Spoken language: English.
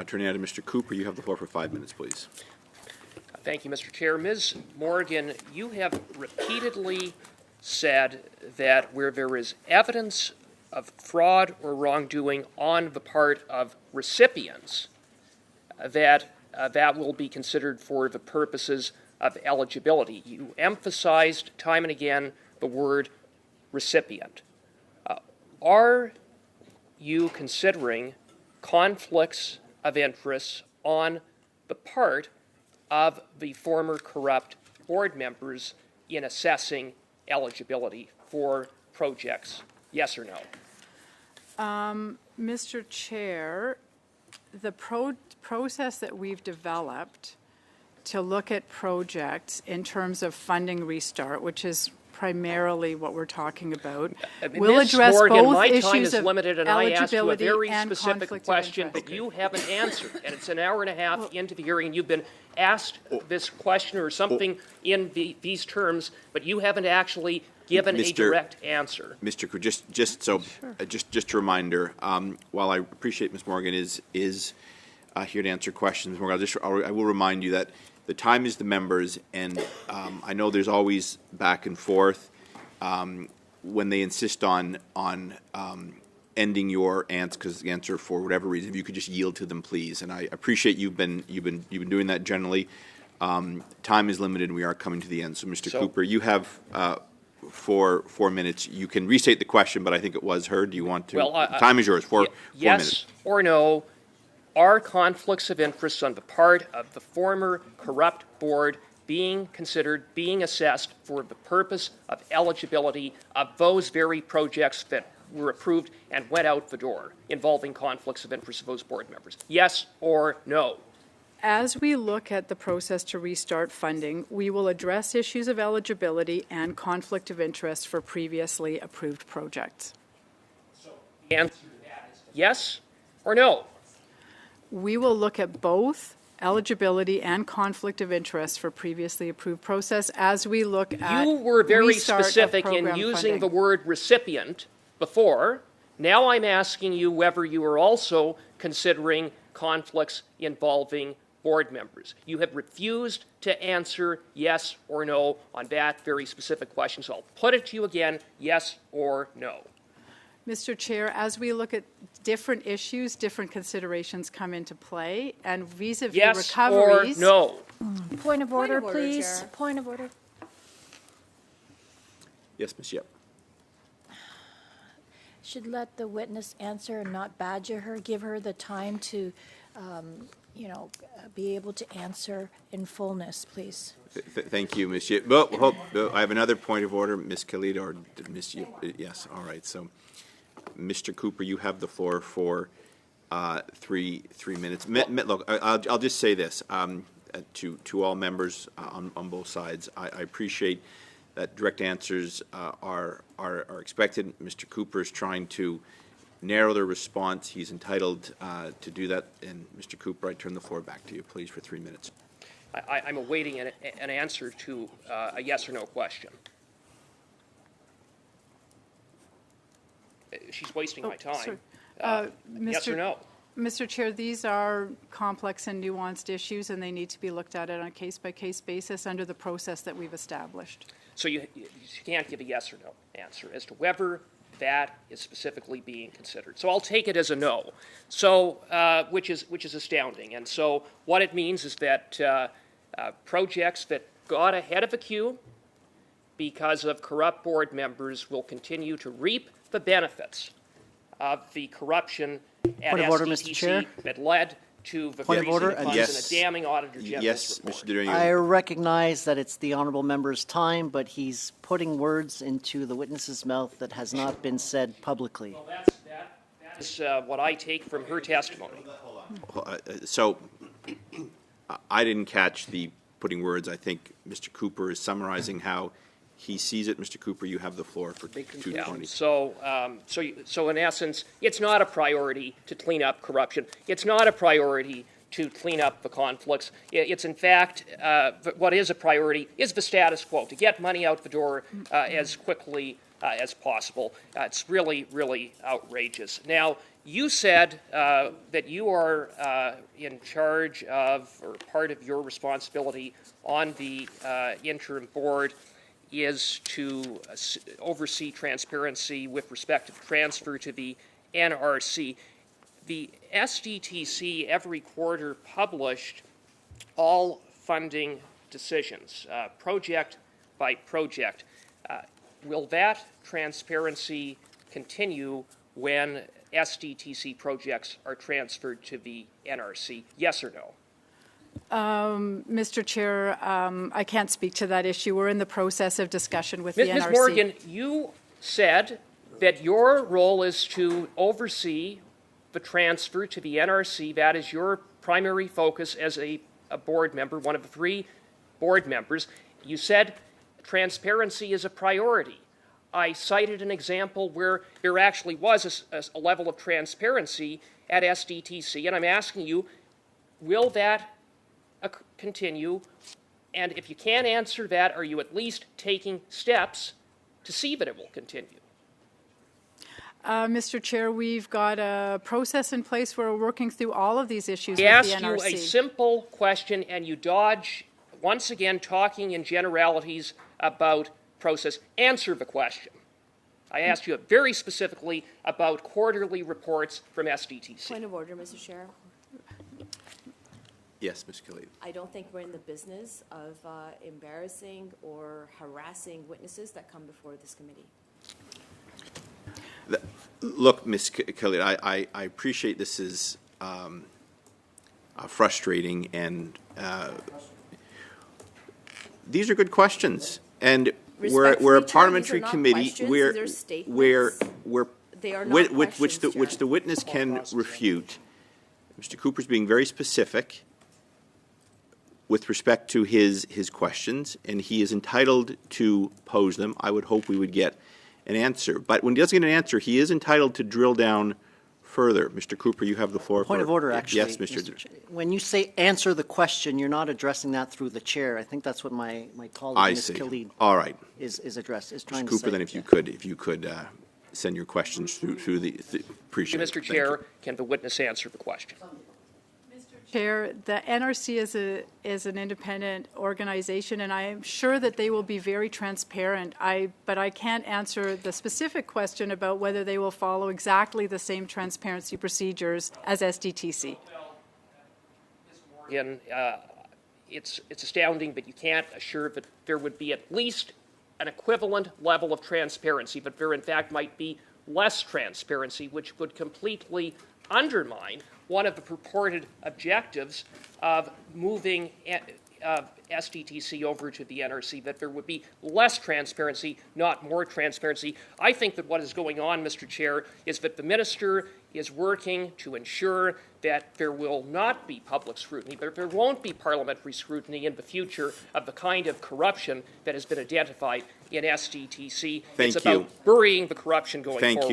Turning now to Mr. Cooper, you have the floor for 5 minutes, please. Thank you, Mr. Chair. Ms. Morgan, you have repeatedly said that where there is evidence of fraud or wrongdoing on the part of recipients, that will be considered for the purposes of eligibility. You emphasized time and again the word recipient. Are you considering conflicts of interest on the part of the former corrupt board members in assessing eligibility for projects? Yes or no? Mr. Chair, the process that we've developed to look at projects in terms of funding restart, which is primarily what we're talking about, will address Morgan, both my time issues is of limited, and I asked you a eligibility very and specific conflict of question, interest. but you haven't answered. And it's an hour and a half into the hearing, and you've been asked this question or something in these terms, but you haven't actually given a direct answer. Mr. Cooper, just a reminder, while I appreciate Ms. Morgan is here to answer questions, Morgan, I will remind you that the time is the members, and I know there's always back and forth when they insist on ending your answer for whatever reason. If you could just yield to them, please. And I appreciate you've been doing that generally. Time is limited, and we are coming to the end. So, Mr. Cooper, you have 4 minutes. You can restate the question, but I think it was heard. Do you want to? Well, time is yours. 4 minutes. Yes or no? Are conflicts of interest on the part of the former corrupt board being considered, being assessed for the purpose of eligibility of those very projects that were approved and went out the door involving conflicts of interest of those board members? Yes or no? As we look at the process to restart funding, we will address issues of eligibility and conflict of interest for previously approved projects. So the answer to that is yes or no? We will look at both eligibility and conflict of interest for previously approved process as we look at You were very restart of specific in program using funding. the word recipient before. Now I'm asking you whether you are also considering conflicts involving board members. You have refused to answer yes or no on that very specific question. So I'll put it to you again, yes or no. Mr. Chair, as we look at different issues, different considerations come into play, and vis-a-vis Yes recoveries. or no? Point of order, of order, please. Chair. Point of order. Yes, Ms. Yep. Should let the witness answer and not badger her. Give her the time to, be able to answer in fullness, please. Thank you, Ms. Yep. Well, I have another point of order, Ms. Khalid, or Ms. Yep. Yes, all right. So, Mr. Cooper, you have the floor for 3 minutes. Look, I'll just say this to all members on both sides. I appreciate that direct answers are expected. Mr. Cooper is trying to narrow their response. He's entitled to do that. And Mr. Cooper, I turn the floor back to you, please, for 3 minutes. I'm awaiting an answer to a yes or no question. She's wasting my time. Yes or no? Mr. Chair, these are complex and nuanced issues, and they need to be looked at on a case-by-case basis under the process that we've established. So you can't give a yes or no answer as to whether that is specifically being considered. So I'll take it as a no. So which is astounding. And so what it means is that projects that got ahead of the queue because of corrupt board members will continue to reap the benefits of the corruption at SDTC that led to the freezing of funds and a damning Auditor General's report. Mr. Durian. I recognize that it's the honourable member's time, but he's putting words into the witness's mouth that has not been said publicly. Well, that is what I take from her testimony. So I didn't catch the putting words. I think Mr. Cooper is summarizing how he sees it. Mr. Cooper, you have the floor for 2:20. So in essence, it's not a priority to clean up corruption. It's not a priority to clean up the conflicts. It's in fact, what is a priority is the status quo, to get money out the door as quickly as possible. It's really, really outrageous. Now, you said that you are in charge of, or part of your responsibility on the interim board is to oversee transparency with respect to the transfer to the NRC. The SDTC every quarter published all funding decisions, project by project. Will that transparency continue when SDTC projects are transferred to the NRC? Yes or no? Mr. Chair, I can't speak to that issue. We're in the process of discussion with the NRC. Ms. Morgan, you said that your role is to oversee the transfer to the NRC. That is your primary focus as a board member, one of the 3 board members. You said transparency is a priority. I cited an example where there actually was a level of transparency at SDTC, and I'm asking you, will that continue? And if you can't answer that, are you at least taking steps to see that it will continue? Mr. Chair, we've got a process in place where we're working through all of these issues I with the asked NRC. you a simple question, and you dodge, once again, talking in generalities about process. Answer the question. I asked you very specifically about quarterly reports from SDTC. Point of order, Mr. Chair. Yes, Ms. Khalid. I don't think we're in the business of embarrassing or harassing witnesses that come before this committee. Look, Ms. Khalid, I appreciate this is frustrating, and these are good questions. And we're a Respectfully, parliamentary Chair, these are not committee questions, where these are statements. we're They are not which questions, the witness can refute. Mr. Cooper's being very specific with respect to his questions, and he is entitled to pose them. I would hope we would get an answer. But when he doesn't get an answer, he is entitled to drill down further. Mr. Cooper, you have the floor. Point of order, actually. Yes, Mr. Chair. When you say answer the question, you're not addressing that through the chair. I think that's what my colleague, I Ms. see. Khalid, All right. is Mr. trying to Cooper, say. then if you could send your questions through the appreciate it. Mr. Thank Chair, you. can the witness answer the question? Chair, the NRC is an independent organization, and I am sure that they will be very transparent. But I can't answer the specific question about whether they will follow exactly the same transparency procedures as SDTC. Again, it's astounding, but you can't assure that there would be at least an equivalent level of transparency, but there in fact might be less transparency, which would completely undermine one of the purported objectives of moving SDTC over to the NRC, that there would be less transparency, not more transparency. I think that what is going on, Mr. Chair, is that the minister is working to ensure that there will not be public scrutiny, that there won't be parliamentary scrutiny in the future of the kind of corruption that has been identified in SDTC. Thank it's you. about burying the corruption going Thank forward. you.